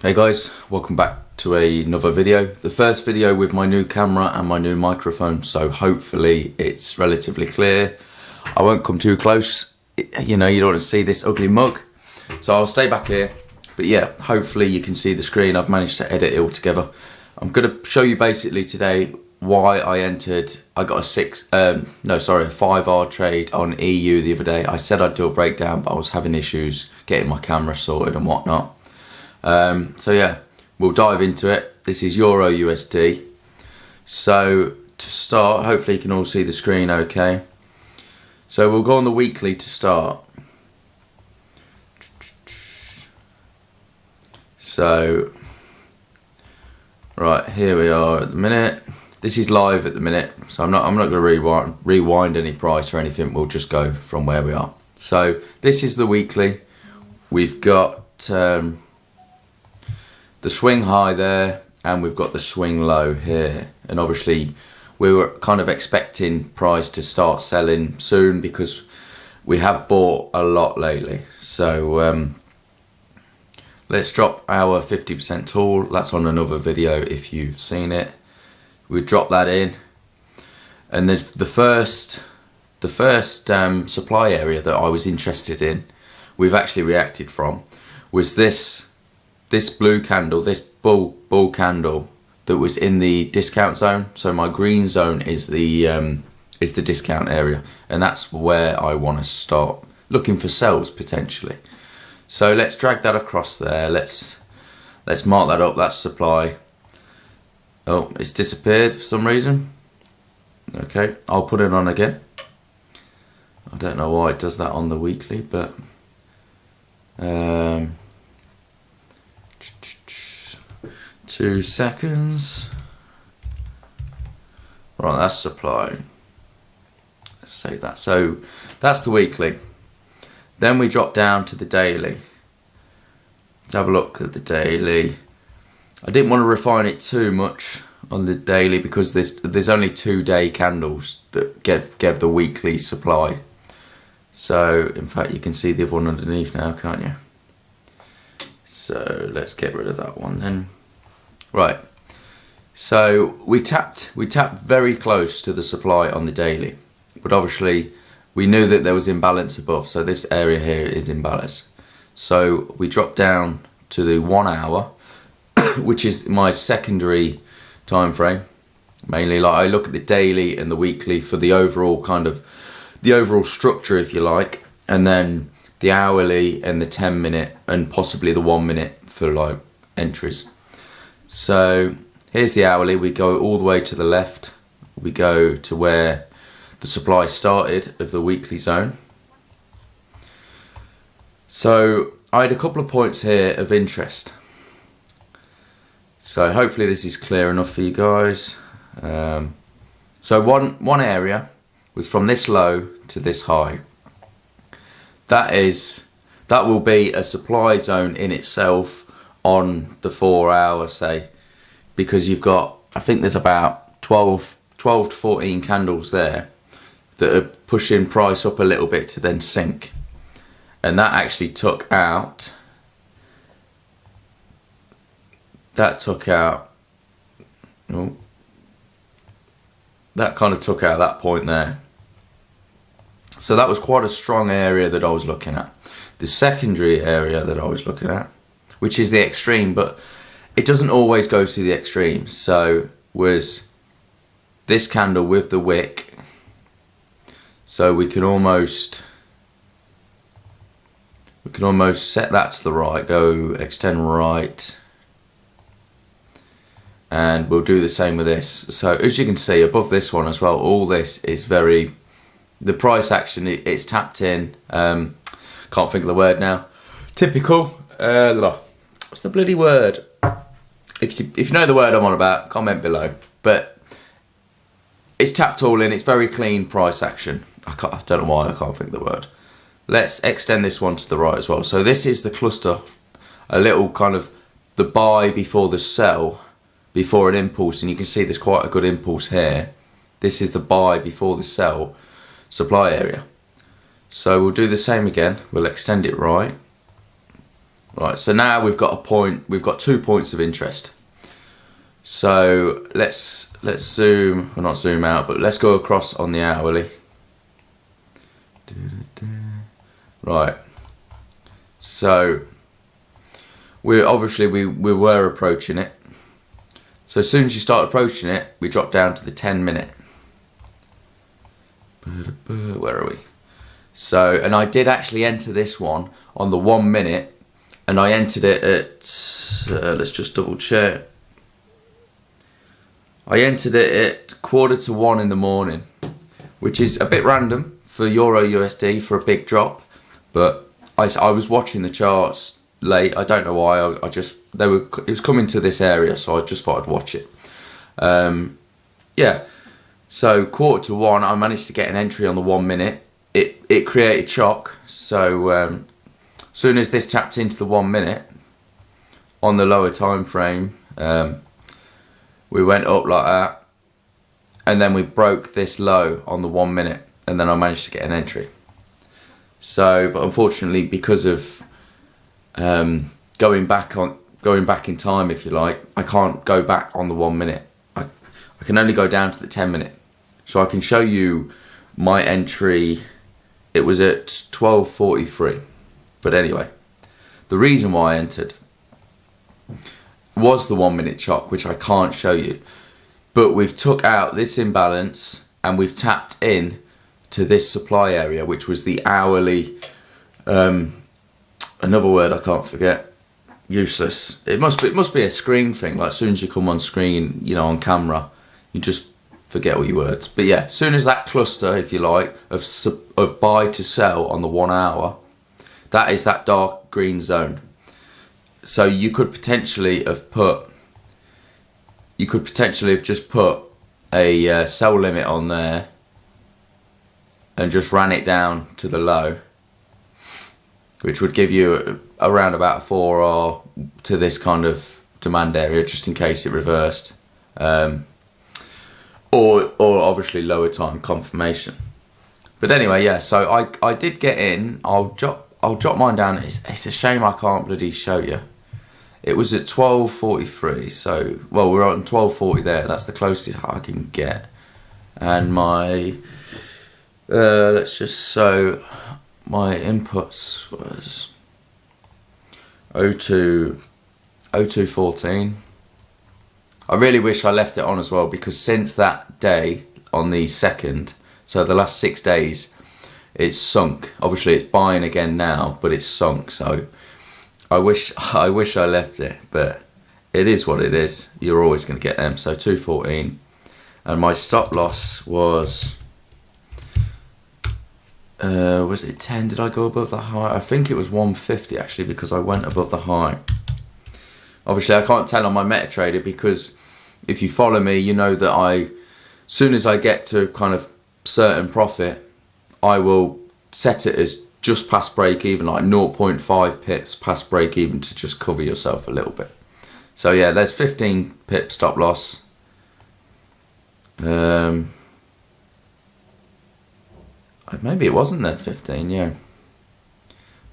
Hey guys, welcome back to another video. The first video with my new camera and my new microphone, so hopefully it's relatively clear. I won't come too close, you know, you don't want to see this ugly mug. So I'll stay back here, but yeah, hopefully you can see the screen. I've managed to edit it all together. I'm going to show you basically today why I got a 5R trade on EU the other day. I said I'd do a breakdown, but I was having issues getting my camera sorted and whatnot. So yeah, we'll dive into it. This is Euro USD. So to start, hopefully you can all see the screen okay. So we'll go on the weekly to start. So, right, here we are at the minute. This is live at the minute, so I'm not going to rewind any price or anything. We'll just go from where we are. So this is the weekly. We've got the swing high there, and we've got the swing low here. And obviously we were kind of expecting price to start selling soon because we have bought a lot lately. So let's drop our 50% tool. That's on another video if you've seen it. We drop that in, and then the first supply area that I was interested in, we've actually reacted from, was this blue candle, this bull candle that was in the discount zone. So my green zone is the discount area, and that's where I want to start looking for sells potentially. So let's drag that across there. Let's mark that up. That's supply. Oh, it's disappeared for some reason. Okay, I'll put it on again. I don't know why it does that on the weekly, but 2 seconds. Right, that's supply. Let's save that. So that's the weekly. Then we drop down to the daily. Let's have a look at the daily. I didn't want to refine it too much on the daily because there's only 2-day candles that gave the weekly supply. So in fact you can see the other one underneath now, can't you? So let's get rid of that one then. Right, so we tapped very close to the supply on the daily, but obviously we knew that there was imbalance above, so this area here is imbalance. So we dropped down to the 1 hour, which is my secondary time frame. Mainly, like, I look at the daily and the weekly for the overall structure, if you like, and then the hourly and the 10-minute and possibly the 1 minute for like entries. So here's the hourly. We go all the way to the left. We go to where the supply started of the weekly zone. So I had a couple of points here of interest. So hopefully this is clear enough for you guys. So one area was from this low to this high. That will be a supply zone in itself on the 4 hour, say, because you've got, I think there's about 12 to 14 candles there that are pushing price up a little bit to then sink. And that actually took out, that kind of took out that point there. So that was quite a strong area that I was looking at. The secondary area that I was looking at, which is the extreme, but it doesn't always go to the extreme. So was this candle with the wick. So we can almost set that to the right, go extend right, and we'll do the same with this. So as you can see above this one as well, all this is the price action, it's tapped in. Can't think of the word now. Typical. What's the bloody word? If you know the word I'm on about, comment below. But it's tapped all in. It's very clean price action. I don't know why I can't think of the word. Let's extend this one to the right as well. So this is the cluster, a little kind of the buy before the sell, before an impulse, and you can see there's quite a good impulse here. This is the buy before the sell supply area. So we'll do the same again. We'll extend it right. Right, so now we've got a point. We've got 2 points of interest. So let's zoom. Well, not zoom out, but let's go across on the hourly. Right. So we were approaching it. So as soon as you start approaching it, we drop down to the 10-minute. Where are we? So, and I did actually enter this one on the 1 minute, and I entered it at, let's just double check. I entered it at 1:45 in the morning, which is a bit random for Euro USD for a big drop, but I was watching the charts late. I don't know why. It was coming to this area, so I just thought I'd watch it. Yeah. So 1:45, I managed to get an entry on the 1 minute. It created shock. So soon as this tapped into the 1 minute on the lower time frame, we went up like that, and then we broke this low on the 1 minute, and then I managed to get an entry. So, but unfortunately, because of going back in time, if you like, I can't go back on the 1 minute. I can only go down to the 10-minute. So I can show you my entry. It was at 12:43. But anyway, the reason why I entered was the 1 minute chop, which I can't show you. But we've took out this imbalance and we've tapped in to this supply area, which was the hourly, another word I can't forget, useless. It must be a screen thing, like as soon as you come on screen, you know, on camera, you just forget all your words. But yeah, as soon as that cluster, if you like, of buy to sell on the 1 hour, that is that dark green zone. So you could potentially have just put a sell limit on there and just ran it down to the low, which would give you around about 4R to this kind of demand area, just in case it reversed, or obviously lower time confirmation. But anyway, yeah. So I did get in. I'll jot mine down. It's a shame I can't bloody show you. It was at 12:43. So well, we're on 12:40 there. That's the closest I can get. And my my inputs was 0214. I really wish I left it on as well, because since that day on the 2nd, so the last 6 days, it's sunk. Obviously it's buying again now, but it's sunk. So I wish I left it, but it is what it is. You're always going to get them. So 214, and my stop loss was it 10? Did I go above the high? I think it was 150 actually, because I went above the high. Obviously I can't tell on my MetaTrader, because if you follow me, you know that as soon as I get to kind of certain profit, I will set it as just past break even, like 0.5 pips past break even, to just cover yourself a little bit. So yeah, there's 15 pip stop loss. Maybe it wasn't then 15, yeah. I'm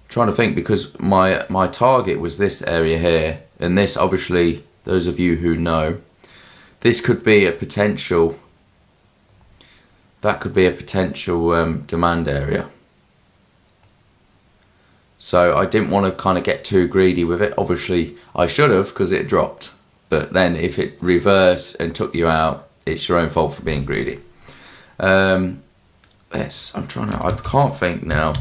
trying to think, because my target was this area here, and this, obviously, those of you who know, this could be a potential, that could be a potential demand area. So I didn't want to kind of get too greedy with it. Obviously I should have, because it dropped, but then if it reversed and took you out, it's your own fault for being greedy. I can't think now,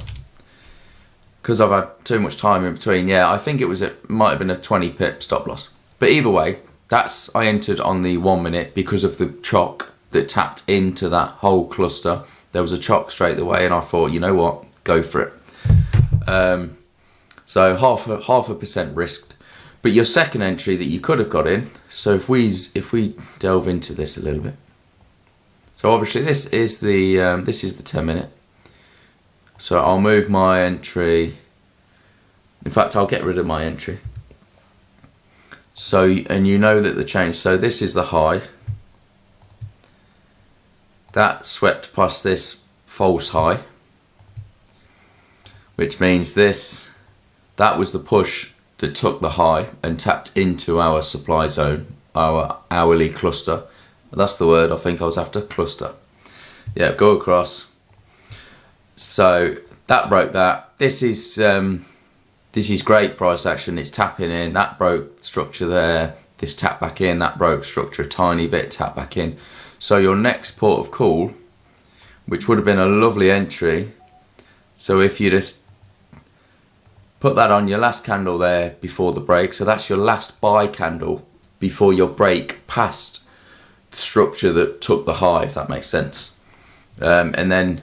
because I've had too much time in between. Yeah, I think it might have been a 20 pip stop loss. But either way, I entered on the 1 minute because of the chock that tapped into that whole cluster. There was a chock straight away, and I thought, you know what, go for it. So half a percent risked. But your second entry that you could have got in. So if we delve into this a little bit. So obviously this is the 10 minute. So I'll move my entry. In fact, I'll get rid of my entry. So, and you know that the change. So this is the high. That swept past this false high, which means that was the push that took the high and tapped into our supply zone, our hourly cluster. That's the word I think I was after, cluster. Yeah, go across. So that broke that. This is great price action. It's tapping in. That broke structure there. This tap back in. That broke structure a tiny bit. Tap back in. So your next port of call, which would have been a lovely entry. So if you just put that on your last candle there before the break, so that's your last buy candle before your break past the structure that took the high, if that makes sense. And then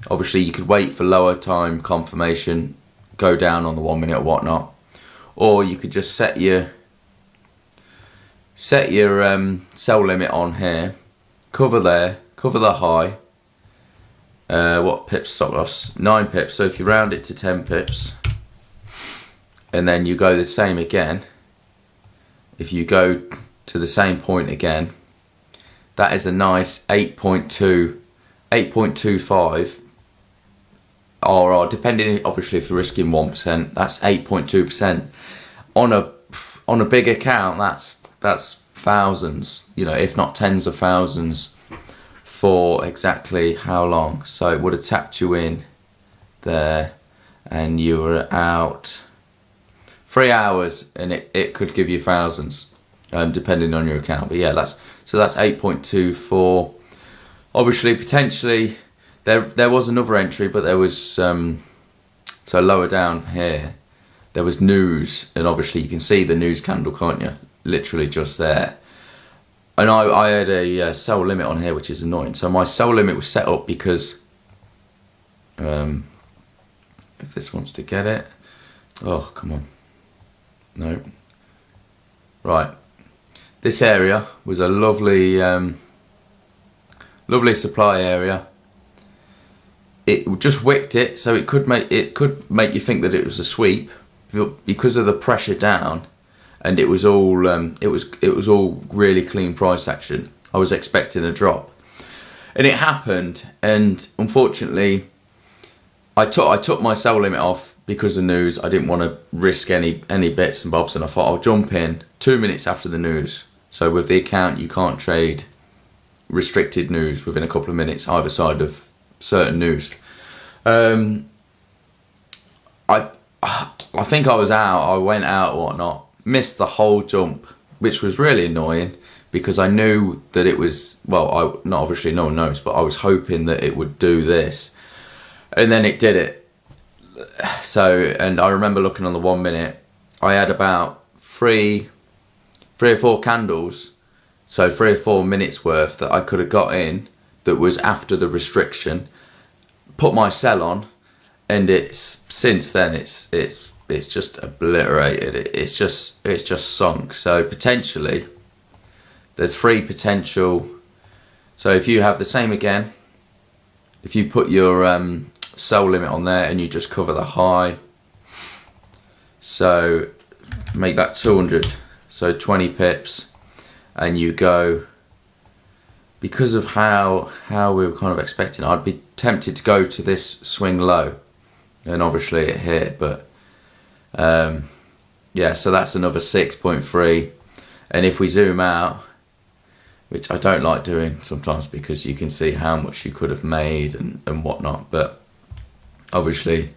obviously you could wait for lower time confirmation, go down on the 1 minute or whatnot, or you could just set your sell limit on here, cover there, cover the high. What pips stop loss? 9 pips. So if you round it to 10 pips, and then you go the same again, if you go to the same point again, that is a nice 8.25 RR, depending obviously if you're risking 1%, that's 8.2%. On a big account, that's thousands, you know, if not tens of thousands, for exactly how long. So it would have tapped you in there and you were out 3 hours, and it could give you thousands, depending on your account. But yeah, that's 8.24. Obviously, potentially there was another entry, but there was so lower down here there was news, and obviously you can see the news candle, can't you? Literally just there. And I had a sell limit on here, which is annoying. So my sell limit was set up because if this wants to get it, oh come on, no, right. This area was a lovely, lovely supply area. It just wicked it, so it could make you think that it was a sweep because of the pressure down. And it was all it was all really clean price action. I was expecting a drop, and it happened. And unfortunately, I took my sell limit off because of news. I didn't want to risk any bits and bobs, and I thought I'll jump in 2 minutes after the news. So with the account, you can't trade restricted news within a couple of minutes either side of certain news. I think I was out. I went out or whatnot. Missed the whole jump, which was really annoying because I knew that it was, well, not obviously no one knows, but I was hoping that it would do this, and then it did it. So, and I remember looking on the 1 minute, I had about three or four candles, so 3 or 4 minutes worth that I could have got in that was after the restriction, put my sell on, and it's since then it's just obliterated. It's just sunk. So potentially there's 3 potential. So if you have the same again, if you put your sell limit on there and you just cover the high, so make that 200, so 20 pips, and you go, because of how we were kind of expecting, I'd be tempted to go to this swing low, and obviously it hit, but yeah, so that's another 6.3. And if we zoom out, which I don't like doing sometimes because you can see how much you could have made and whatnot, but obviously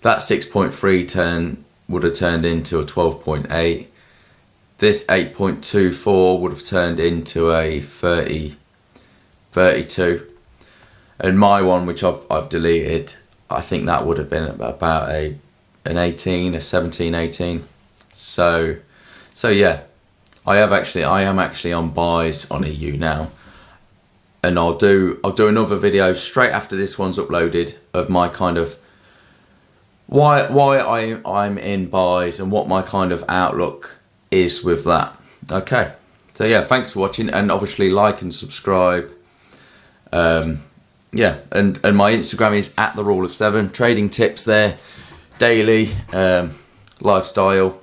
that 6.3 would have turned into a 12.8. This 8.24 would have turned into a 32. And my one, which I've deleted, I think that would have been about an 18, a 17, 18. So yeah, I am actually on buys on EU now, and I'll do another video straight after this one's uploaded of my kind of why I'm in buys and what my kind of outlook is with that. Okay, so yeah, thanks for watching, and obviously like and subscribe. Yeah, and my Instagram is @therule7. Trading tips there, daily, lifestyle,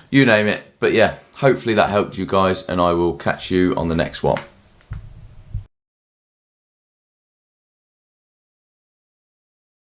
you name it. But yeah, hopefully that helped you guys, and I will catch you on the next one.